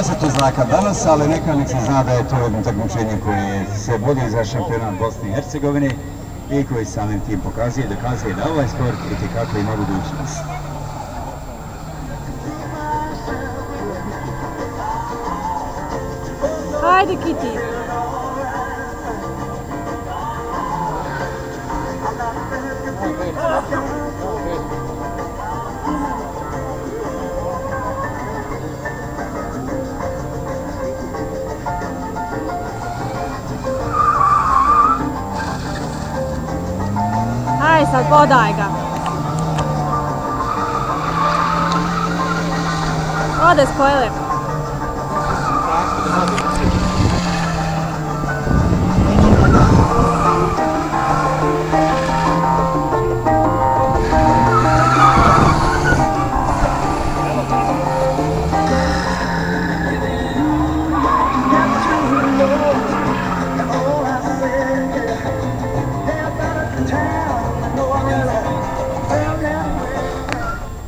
Šta se to zna danas, ali nek se zna da je to jedno takmičenje koje se vodi za šampionat Bosne i Hercegovine i koji samim tim dokazuje da ovaj sport itekako ima budućnost. Hajde, Kiti! Aj, sad podaj ga. Ode spoiler. Time